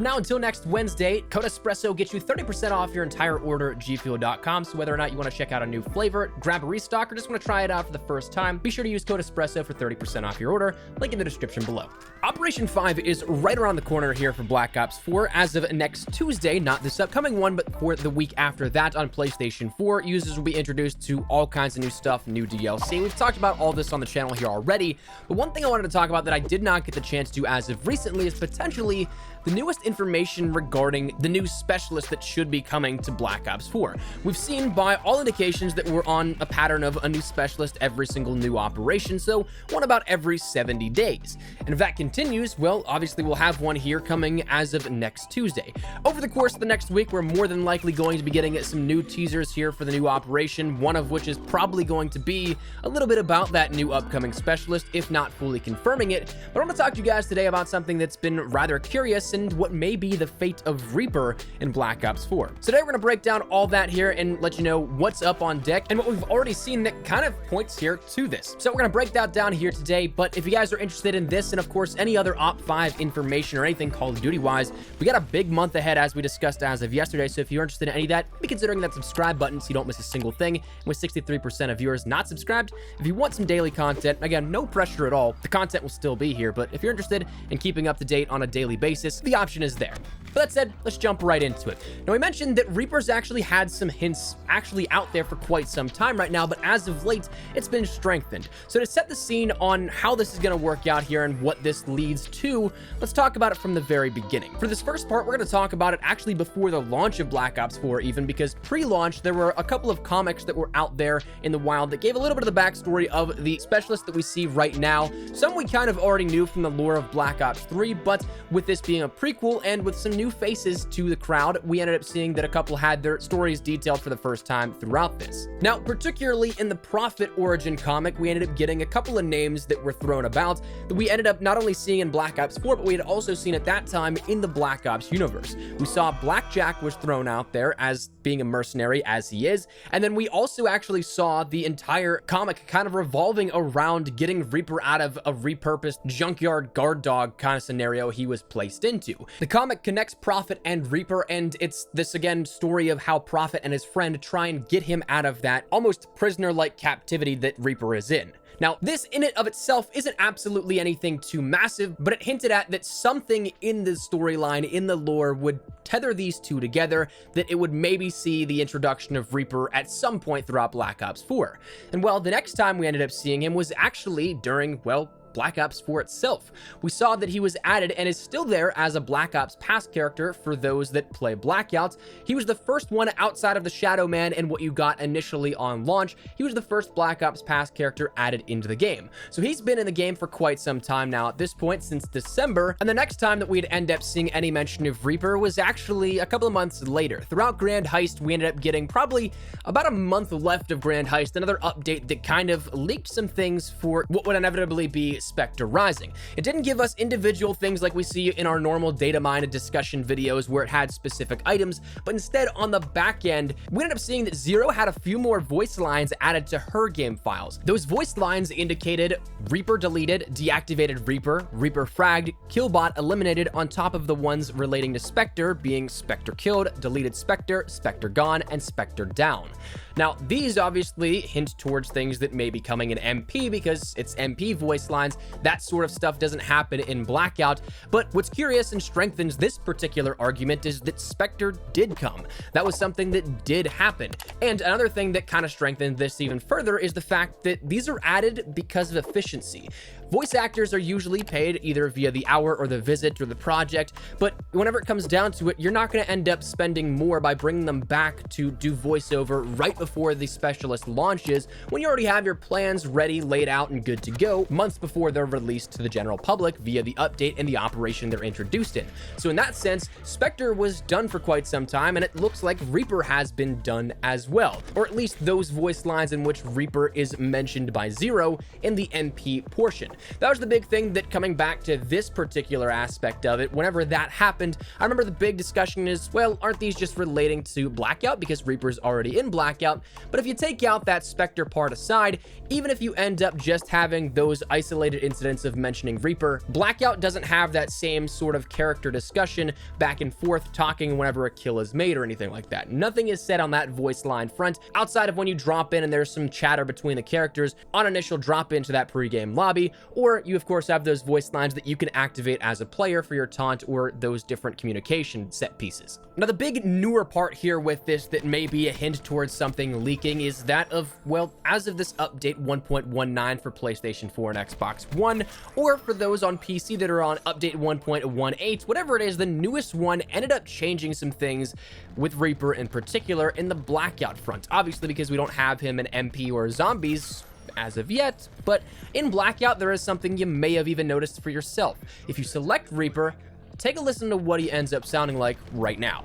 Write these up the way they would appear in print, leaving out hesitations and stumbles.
From now until next Wednesday, Code Espresso gets you 30% off your entire order at gfuel.com. So whether or not you want to check out a new flavor, grab a restock, or just want to try it out for the first time, be sure to use Code Espresso for 30% off your order. Link in the description below. Operation 5 is right around the corner here for Black Ops 4 as of next Tuesday, not this upcoming one, but for the week after that on PlayStation 4. Users will be introduced to all kinds of new stuff, new DLC. We've talked about all this on the channel here already, but one thing I wanted to talk about that I did not get the chance to as of recently is potentially the newest information regarding the new specialist that should be coming to Black Ops 4. We've seen by all indications that we're on a pattern of a new specialist every single new operation, so one about every 70 days. And if that continues, well, obviously we'll have one here coming as of next Tuesday. Over the course of the next week, we're more than likely going to be getting some new teasers here for the new operation, one of which is probably going to be a little bit about that new upcoming specialist, if not fully confirming it. But I want to talk to you guys today about something that's been rather curious and what may be the fate of Reaper in Black Ops 4. So today we're going to break down all that here and let you know what's up on deck and what we've already seen that kind of points here to this. So we're going to break that down here today, but if you guys are interested in this and of course any other Op 5 information or anything Call of Duty wise, we got a big month ahead as we discussed as of yesterday, so if you're interested in any of that, be considering that subscribe button so you don't miss a single thing. And with 63% of viewers not subscribed, if you want some daily content, again, no pressure at all, the content will still be here, but if you're interested in keeping up to date on a daily basis, the option is there. But that said, let's jump right into it. Now, we mentioned that Reaper's actually had some hints actually out there for quite some time right now, but as of late, it's been strengthened. So to set the scene on how this is going to work out here and what this leads to, let's talk about it from the very beginning. For this first part, we're going to talk about it actually before the launch of Black Ops 4 even, because pre-launch, there were a couple of comics that were out there in the wild that gave a little bit of the backstory of the specialist that we see right now. Some we kind of already knew from the lore of Black Ops 3, but with this being a prequel and with some new faces to the crowd, we ended up seeing that a couple had their stories detailed for the first time throughout this. Now, particularly in the Prophet origin comic, we ended up getting a couple of names that were thrown about that we ended up not only seeing in Black Ops 4, but we had also seen at that time in the Black Ops universe. We saw Blackjack was thrown out there as being a mercenary, as he is, and then we also actually saw the entire comic kind of revolving around getting Reaper out of a repurposed junkyard guard dog kind of scenario he was placed into. The comic connects Prophet and Reaper, and it's this, again, story of how Prophet and his friend try and get him out of that almost prisoner-like captivity that Reaper is in. Now, this in and of itself isn't absolutely anything too massive, but it hinted at that something in the storyline, in the lore, would tether these two together, that it would maybe see the introduction of Reaper at some point throughout Black Ops 4. And well, the next time we ended up seeing him was actually during, well, Black Ops 4 itself. We saw that he was added and is still there as a Black Ops Pass character for those that play Blackout. He was the first one outside of the Shadow Man and what you got initially on launch. He was the first Black Ops Pass character added into the game. So he's been in the game for quite some time now at this point, since December, and the next time that we'd end up seeing any mention of Reaper was actually a couple of months later. Throughout Grand Heist, we ended up getting probably about a month left of Grand Heist, another update that kind of leaked some things for what would inevitably be Spectre Rising. It didn't give us individual things like we see in our normal data mine discussion videos where it had specific items, but instead on the back end, we ended up seeing that Zero had a few more voice lines added to her game files. Those voice lines indicated Reaper deleted, deactivated Reaper, Reaper fragged, Killbot eliminated, on top of the ones relating to Spectre being Spectre killed, deleted Spectre, Spectre gone, and Spectre down. Now, these obviously hint towards things that may be coming in MP because it's MP voice lines. That sort of stuff doesn't happen in Blackout, but what's curious and strengthens this particular argument is that Spectre did come. That was something that did happen. And another thing that kind of strengthened this even further is the fact that these are added because of efficiency. Voice actors are usually paid either via the hour or the visit or the project, but whenever it comes down to it, you're not going to end up spending more by bringing them back to do voiceover right before the specialist launches, when you already have your plans ready, laid out, and good to go months before they're released to the general public via the update and the operation they're introduced in. So in that sense, Spectre was done for quite some time, and it looks like Reaper has been done as well, or at least those voice lines in which Reaper is mentioned by Zero in the MP portion. That was the big thing that, coming back to this particular aspect of it, whenever that happened, I remember the big discussion is, well, aren't these just relating to Blackout because Reaper's already in Blackout? Blackout, but if you take out that Spectre part aside, even if you end up just having those isolated incidents of mentioning Reaper, Blackout doesn't have that same sort of character discussion back and forth talking whenever a kill is made or anything like that. Nothing is said on that voice line front outside of when you drop in and there's some chatter between the characters on initial drop into that pregame lobby, or you of course have those voice lines that you can activate as a player for your taunt or those different communication set pieces. Now, the big newer part here with this that may be a hint towards something leaking is that of, well, as of this update 1.19 for PlayStation 4 and Xbox One, or for those on PC that are on update 1.18, whatever it is, the newest one ended up changing some things with Reaper in particular in the Blackout front. Obviously, because we don't have him in MP or zombies as of yet, but in Blackout, there is something you may have even noticed for yourself. If you select Reaper, take a listen to what he ends up sounding like right now.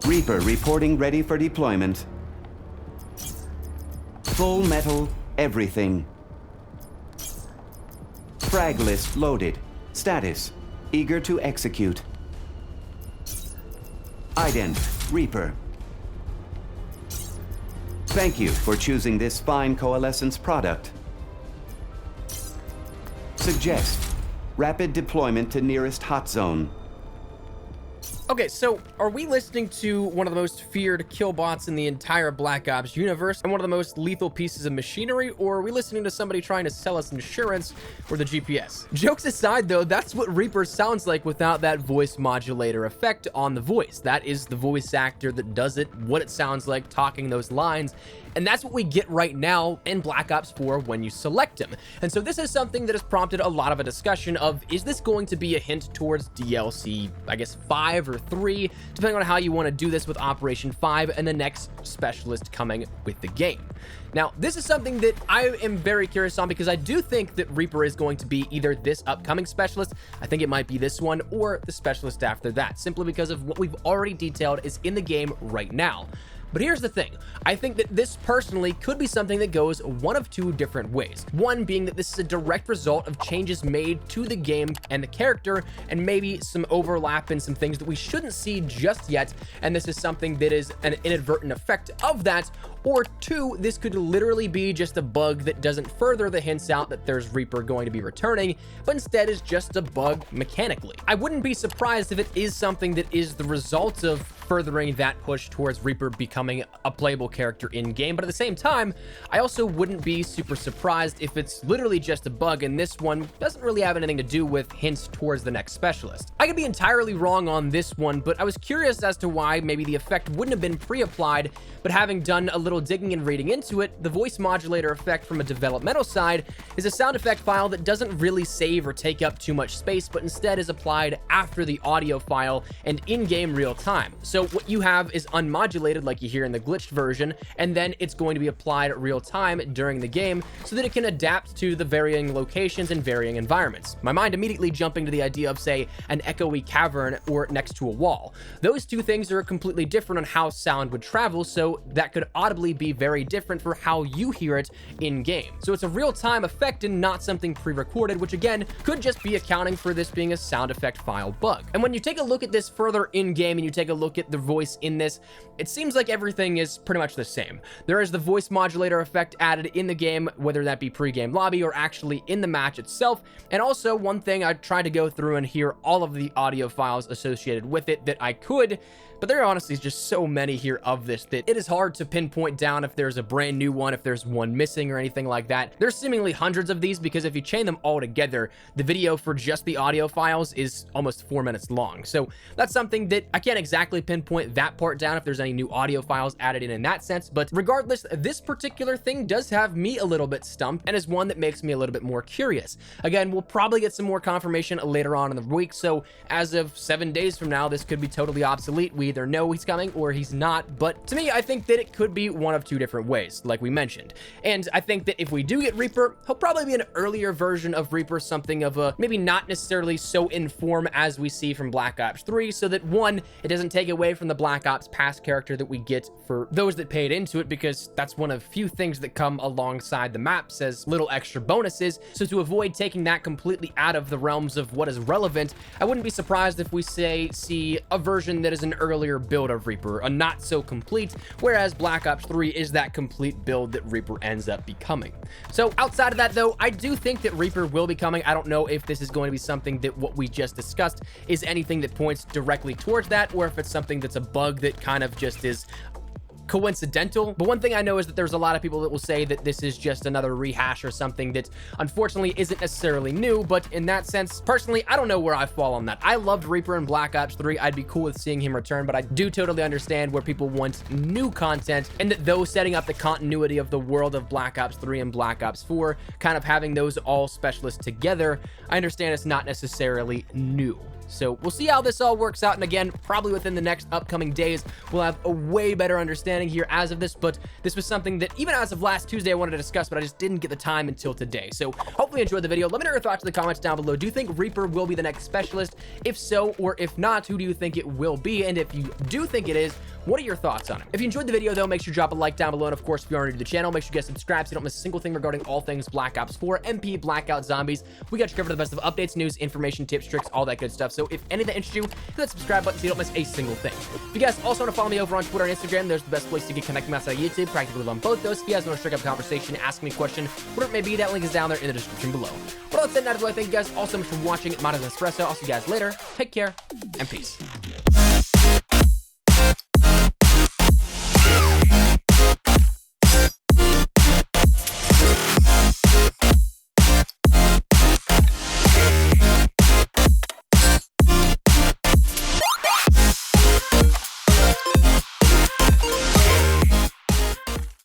Reaper reporting ready for deployment. Full metal, everything. Frag list loaded. Status, eager to execute. Ident, Reaper. Thank you for choosing this fine Coalescence product. Suggest rapid deployment to nearest hot zone. Okay, so are we listening to one of the most feared kill bots in the entire Black Ops universe and one of the most lethal pieces of machinery, or are we listening to somebody trying to sell us insurance or the GPS? Jokes aside, though, that's what Reaper sounds like without that voice modulator effect on the voice. That is the voice actor that does it, what it sounds like talking those lines. And that's what we get right now in Black Ops 4 when you select him. And so this is something that has prompted a lot of a discussion of, is this going to be a hint towards DLC, I guess 5 or 3, depending on how you want to do this with Operation 5 and the next specialist coming with the game. Now, this is something that I am very curious on because I do think that Reaper is going to be either this upcoming specialist, I think it might be this one, or the specialist after that, simply because of what we've already detailed is in the game right now. But here's the thing, I think that this personally could be something that goes one of two different ways. One being that this is a direct result of changes made to the game and the character, and maybe some overlap in some things that we shouldn't see just yet, and this is something that is an inadvertent effect of that. Or two, this could literally be just a bug that doesn't further the hints out that there's Reaper going to be returning, but instead is just a bug mechanically. I wouldn't be surprised if it is something that is the result of furthering that push towards Reaper becoming a playable character in-game, but at the same time, I also wouldn't be super surprised if it's literally just a bug and this one doesn't really have anything to do with hints towards the next specialist. I could be entirely wrong on this one, but I was curious as to why maybe the effect wouldn't have been pre-applied, but having done a little digging and reading into it, the voice modulator effect from a developmental side is a sound effect file that doesn't really save or take up too much space, but instead is applied after the audio file and in-game real time. So what you have is unmodulated like you hear in the glitched version, and then it's going to be applied real time during the game so that it can adapt to the varying locations and varying environments. My mind immediately jumping to the idea of, say, an echoey cavern or next to a wall. Those two things are completely different on how sound would travel, so that could audibly be very different for how you hear it in game. So it's a real-time effect and not something pre-recorded, which again could just be accounting for this being a sound effect file bug. And when you take a look at this further in game and you take a look at the voice in this, it seems like everything is pretty much the same. There is the voice modulator effect added in the game, whether that be pre-game lobby or actually in the match itself. And also one thing, I tried to go through and hear all of the audio files associated with it that I could, but there are honestly just so many here of this that it is hard to pinpoint down if there's a brand new one, if there's one missing or anything like that. There's seemingly hundreds of these because if you chain them all together, the video for just the audio files is almost 4 minutes long. So that's something that I can't exactly pinpoint that part down if there's any new audio files added in that sense. But regardless, this particular thing does have me a little bit stumped and is one that makes me a little bit more curious. Again, we'll probably get some more confirmation later on in the week. So as of 7 days from now, this could be totally obsolete. We either know he's coming or he's not, but to me, I think that it could be one of two different ways, like we mentioned. And I think that if we do get Reaper, he'll probably be an earlier version of Reaper, something of a maybe not necessarily so in form as we see from Black Ops 3, so that one, it doesn't take away from the Black Ops past character that we get for those that paid into it, because that's one of few things that come alongside the maps as little extra bonuses. So to avoid taking that completely out of the realms of what is relevant, I wouldn't be surprised if we see a version that is an early earlier build of Reaper, a not so complete, whereas Black Ops 3 is that complete build that Reaper ends up becoming. So outside of that though, I do think that Reaper will be coming. I don't know if this is going to be something that what we just discussed is anything that points directly towards that, or if it's something that's a bug that kind of just is coincidental. But one thing I know is that there's a lot of people that will say that this is just another rehash or something that unfortunately isn't necessarily new. But in that sense, personally, I don't know where I fall on that. I loved Reaper in Black Ops 3. I'd be cool with seeing him return, but I do totally understand where people want new content, and that though setting up the continuity of the world of Black Ops 3 and Black Ops 4, kind of having those all specialists together, I understand it's not necessarily new. So we'll see how this all works out. And again, probably within the next upcoming days, we'll have a way better understanding here as of this. But this was something that even as of last Tuesday, I wanted to discuss, but I just didn't get the time until today. So hopefully you enjoyed the video. Let me know your thoughts in the comments down below. Do you think Reaper will be the next specialist? If so, or if not, who do you think it will be? And if you do think it is, what are your thoughts on it? If you enjoyed the video though, make sure to drop a like down below. And of course, if you're new to the channel, make sure you guys subscribe so you don't miss a single thing regarding all things Black Ops 4, MP, Blackout, Zombies. We got you covered for the best of updates, news, information, tips, tricks, all that good stuff. So if any of that interests you, hit that subscribe button so you don't miss a single thing. If you guys also want to follow me over on Twitter and Instagram, there's the best place to get connected outside of YouTube. Practically live on both those. If you guys want to strike up a conversation, ask me a question, whatever it may be, that link is down there in the description below. But all that said, thank you guys all so much for watching. My name is Espresso. I'll see you guys later. Take care and peace.